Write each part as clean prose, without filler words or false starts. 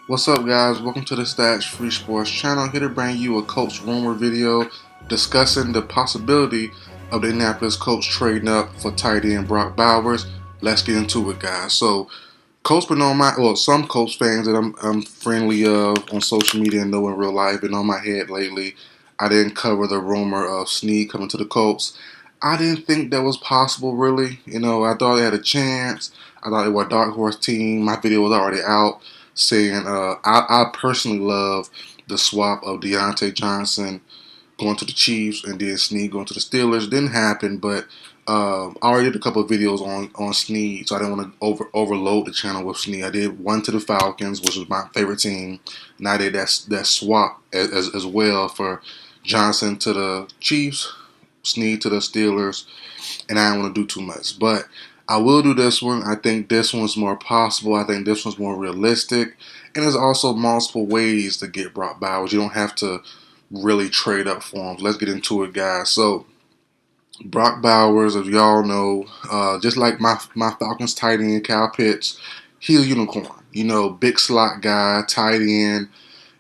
What's up, guys? Welcome to the Stats Free Sports channel. Here to bring you a Colts rumor video discussing the possibility of the Indianapolis Colts trading up for tight end Brock Bowers. Let's get into it, guys. So, Colts been on some Colts fans that I'm friendly of on social media and know in real life been on my head lately. I didn't cover the rumor of Snead coming to the Colts. I didn't think that was possible, really. I thought they had a chance. I thought they were a dark horse team. My video was already out saying I personally love the swap of Deontay Johnson going to the Chiefs and then Snead going to the Steelers. Didn't happen, but I already did a couple of videos on Snead, so I didn't want to overload the channel with Snead. I did one to the Falcons, which was my favorite team, and I did that swap as well for Johnson to the Chiefs, Snead to the Steelers, and I didn't want to do too much. But I will do this one. I think this one's more possible. I think this one's more realistic. And there's also multiple ways to get Brock Bowers. You don't have to really trade up for him. Let's get into it, guys. So, Brock Bowers, as y'all know, just like my Falcons tight end, Kyle Pitts, he's a unicorn. Big slot guy, tight end,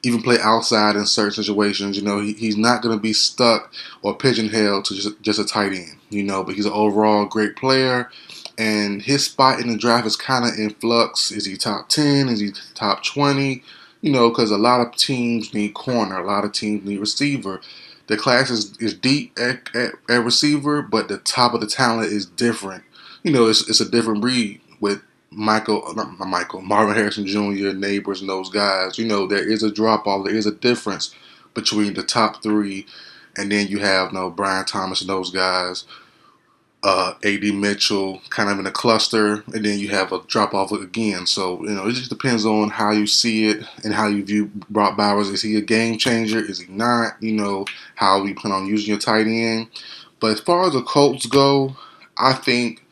even play outside in certain situations. He's not going to be stuck or pigeonholed to just a tight end, but he's an overall great player. And his spot in the draft is kind of in flux. Is he top 10? Is he top 20? Because a lot of teams need corner. A lot of teams need receiver. The class is deep at receiver, but the top of the talent is different. It's a different breed with Marvin Harrison Jr., Neighbors, and those guys. There is a drop-off. There is a difference between the top three, and then you have Brian Thomas and those guys. A.D. Mitchell kind of in a cluster, and then you have a drop off again. So, it just depends on how you see it and how you view Brock Bowers. Is he a game changer? Is he not? How we plan on using your tight end. But as far as the Colts go, I think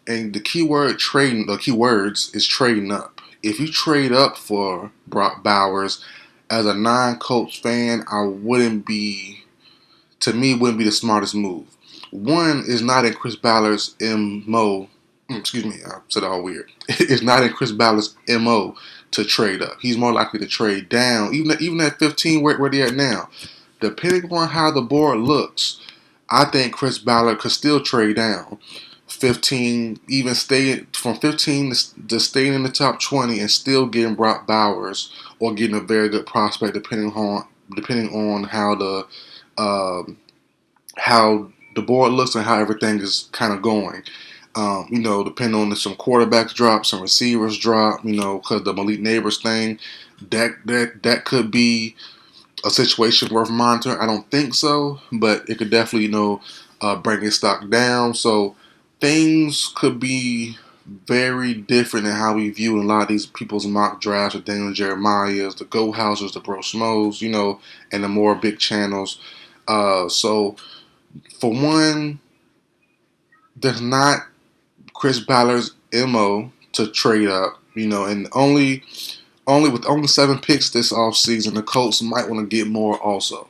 and the keywords is trading up. If you trade up for Brock Bowers, as a non-Colts fan, wouldn't be the smartest move. One is not in Chris Ballard's MO. Excuse me, I said it all weird. It's not in Chris Ballard's MO to trade up. He's more likely to trade down, even at 15, where they're at now. Depending on how the board looks, I think Chris Ballard could still trade down. 15, even stay from 15 to staying in the top 20 and still getting Brock Bowers or getting a very good prospect, depending on how the board looks and how everything is kind of going. Depending on if some quarterbacks drop, some receivers drop, because the Malik Neighbors thing, that could be a situation worth monitoring. I don't think so, but it could definitely, bring his stock down. So things could be very different in how we view a lot of these people's mock drafts, the Daniel Jeremiah's, the Go Houses, the Bro Smos, and the more big channels. So for one, there's not Chris Ballard's MO to trade up, and only with 7 picks this offseason, the Colts might want to get more also.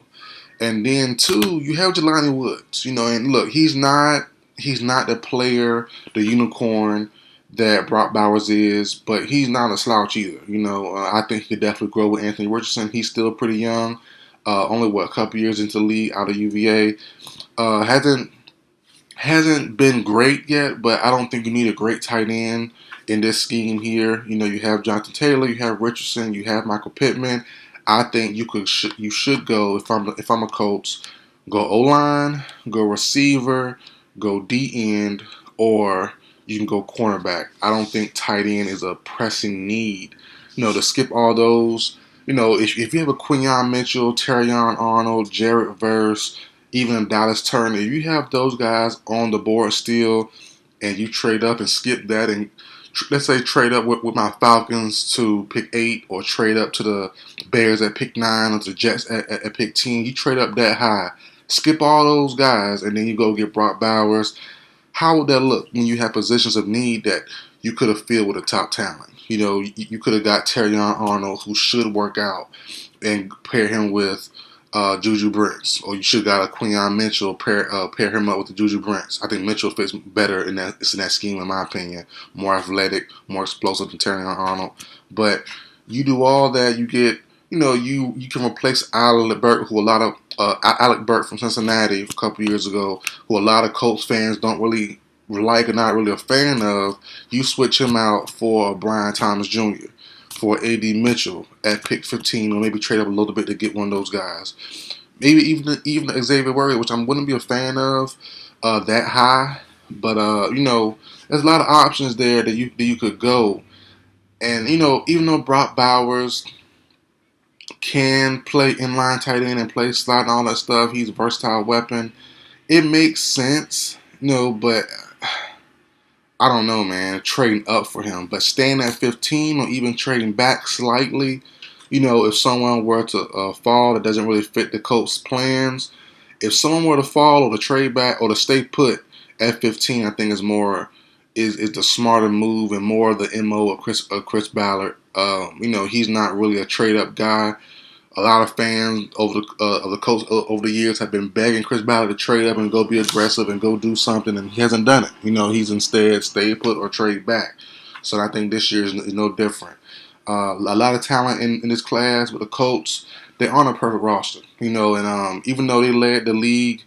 And then two, you have Jelani Woods, and look, he's not the player, the unicorn that Brock Bowers is, but he's not a slouch either. I think he could definitely grow with Anthony Richardson. He's still pretty young, only a couple years into the league out of UVA. Hasn't been great yet, but I don't think you need a great tight end in this scheme here. You have Jonathan Taylor, you have Richardson, you have Michael Pittman. I think you should go, if I'm a Colts, go O-line, go receiver, go D-end, or you can go cornerback. I don't think tight end is a pressing need. To skip all those. If you have a Quinyon Mitchell, Terrion Arnold, Jared Verse, even Dallas Turner, if you have those guys on the board still, and you trade up and skip that, and let's say trade up with my Falcons to pick 8, or trade up to the Bears at pick 9, or to the Jets at pick 10, you trade up that high, skip all those guys, and then you go get Brock Bowers. How would that look when you have positions of need that you could have filled with a top talent? You could have got Terrion Arnold, who should work out, and pair him with Juju Brents, or you should have got a Quinyon Mitchell, pair him up with the Juju Brents. I think Mitchell fits better in that scheme, in my opinion. More athletic, more explosive than Terrion Arnold. But You do all that, you get, you can replace Alec Burke, who a lot of Alec Burke from Cincinnati a couple years ago, who a lot of Colts fans don't really like or not really a fan of. You switch him out for Brian Thomas Jr., for A.D. Mitchell at pick 15, or maybe trade up a little bit to get one of those guys. Maybe even Xavier Worthy, which I wouldn't be a fan of that high, but there's a lot of options there that you could go. And even though Brock Bowers can play inline tight end and play slot and all that stuff, he's a versatile weapon. It makes sense, but I don't know, man. Trading up for him, but staying at 15 or even trading back slightly, if someone were to fall that doesn't really fit the Colts' plans, if someone were to fall or to trade back or to stay put at 15, I think is the smarter move and more the MO of Chris Ballard. He's not really a trade up guy. A lot of fans of the Colts over the years have been begging Chris Ballard to trade up and go be aggressive and go do something, and he hasn't done it. He's instead stayed put or trade back. So I think this year is no different. A lot of talent in this class with the Colts. They aren't a perfect roster, and even though they led the league,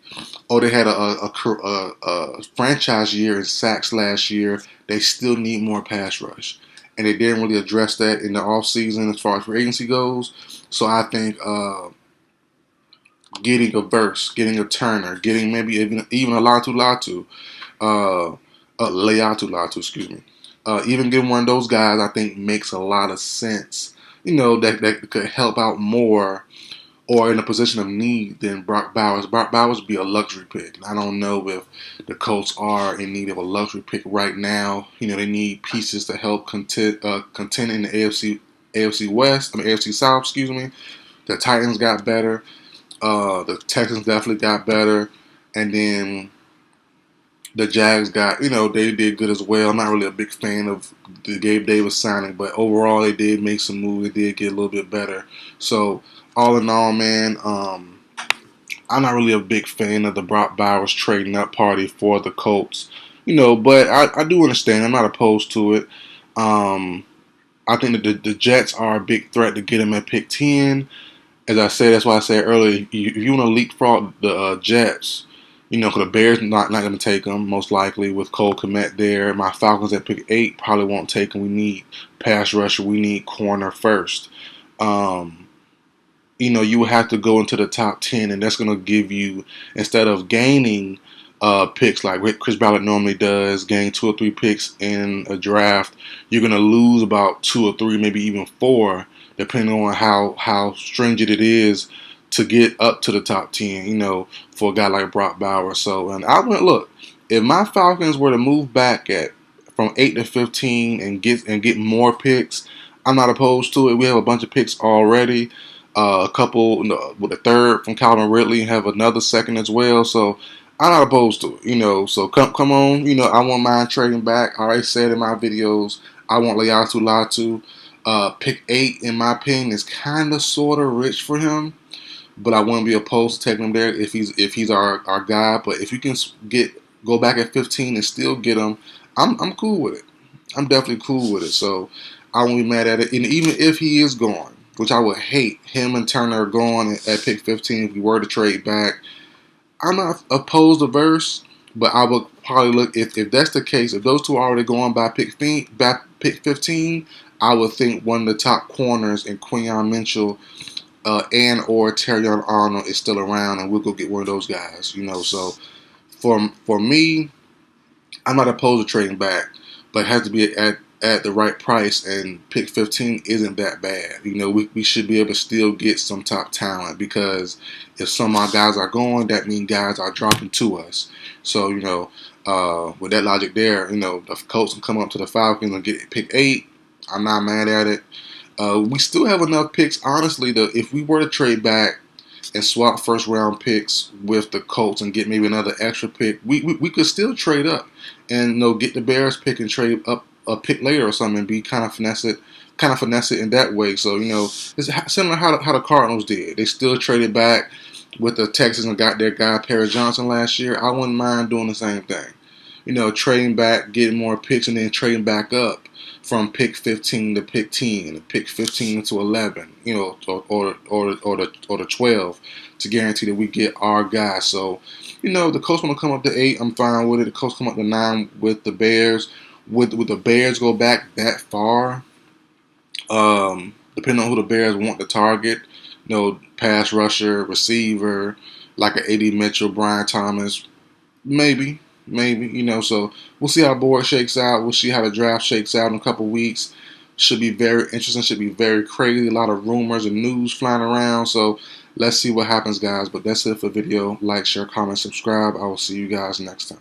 they had a franchise year in sacks last year, they still need more pass rush. And they didn't really address that in the offseason as far as free agency goes. So I think getting a Verse, getting a Turner, getting maybe even a Latu, excuse me. Even getting one of those guys, I think makes a lot of sense. That could help out more or in a position of need than Brock Bowers. Brock Bowers would be a luxury pick. And I don't know if the Colts are in need of a luxury pick right now. They need pieces to help contend in the AFC West. AFC South, excuse me. The Titans got better. The Texans definitely got better. And then the Jags got, they did good as well. I'm not really a big fan of the Gabe Davis signing, but overall they did make some moves. They did get a little bit better. So all in all, man, I'm not really a big fan of the Brock Bowers trading up party for the Colts. But I do understand. I'm not opposed to it. I think that the Jets are a big threat to get him at pick 10. As I said, that's why I said earlier, if you want to leapfrog the Jets, because the Bears not going to take them, most likely, with Cole Kmet there. My Falcons at pick 8 probably won't take them. We need pass rusher. We need corner first. You would have to go into the top 10, and that's going to give you, instead of gaining picks like Chris Ballard normally does, gain 2 or 3 picks in a draft, you're going to lose about 2 or 3, maybe even 4, depending on how stringent it is to get up to the top 10, for a guy like Brock Bowers. So, and I went, look, if my Falcons were to move back from 8 to 15 and get more picks, I'm not opposed to it. We have a bunch of picks already. A couple with a third from Calvin Ridley, have another second as well. So I'm not opposed to it, So come on, I won't mind trading back. I already said in my videos, I want Latu. Pick 8, in my opinion, is kind of sort of rich for him, but I wouldn't be opposed to taking him there if he's our guy. But if you can go back at 15 and still get him, I'm cool with it. I'm definitely cool with it. So I won't be mad at it. And even if he is gone, which I would hate, him and Turner are gone at pick 15 if we were to trade back, I'm not opposed to Verse, but I would probably look, if that's the case, if those two are already going by pick 15, I would think one of the top corners in Quinyon Mitchell and or Terrion Arnold is still around, and we'll go get one of those guys. So for me, I'm not opposed to trading back, but it has to be at the right price, and pick 15 isn't that bad. We should be able to still get some top talent, because if some of our guys are going, that means guys are dropping to us. So, with that logic there, the Colts can come up to the Falcons and get pick 8. I'm not mad at it. We still have enough picks, honestly, if we were to trade back and swap first round picks with the Colts and get maybe another extra pick, we could still trade up and get the Bears pick and trade up a pick later or something, and be kind of finesse it in that way. So it's similar how the Cardinals did. They still traded back with the Texans and got their guy Paris Johnson last year. I wouldn't mind doing the same thing. Trading back, getting more picks, and then trading back up from pick 15 to pick 10, pick 15 to 11, you know, or the 12 to guarantee that we get our guy. So, you know, the Colts want to come up to 8, I'm fine with it. The Colts come up to 9 with the Bears. Would the Bears go back that far? Depending on who the Bears want to target, you know, pass rusher, receiver, like an A.D. Mitchell, Brian Thomas, maybe, you know. So we'll see how the board shakes out. We'll see how the draft shakes out in a couple weeks. Should be very interesting. Should be very crazy. A lot of rumors and news flying around. So let's see what happens, guys. But that's it for the video. Like, share, comment, subscribe. I will see you guys next time.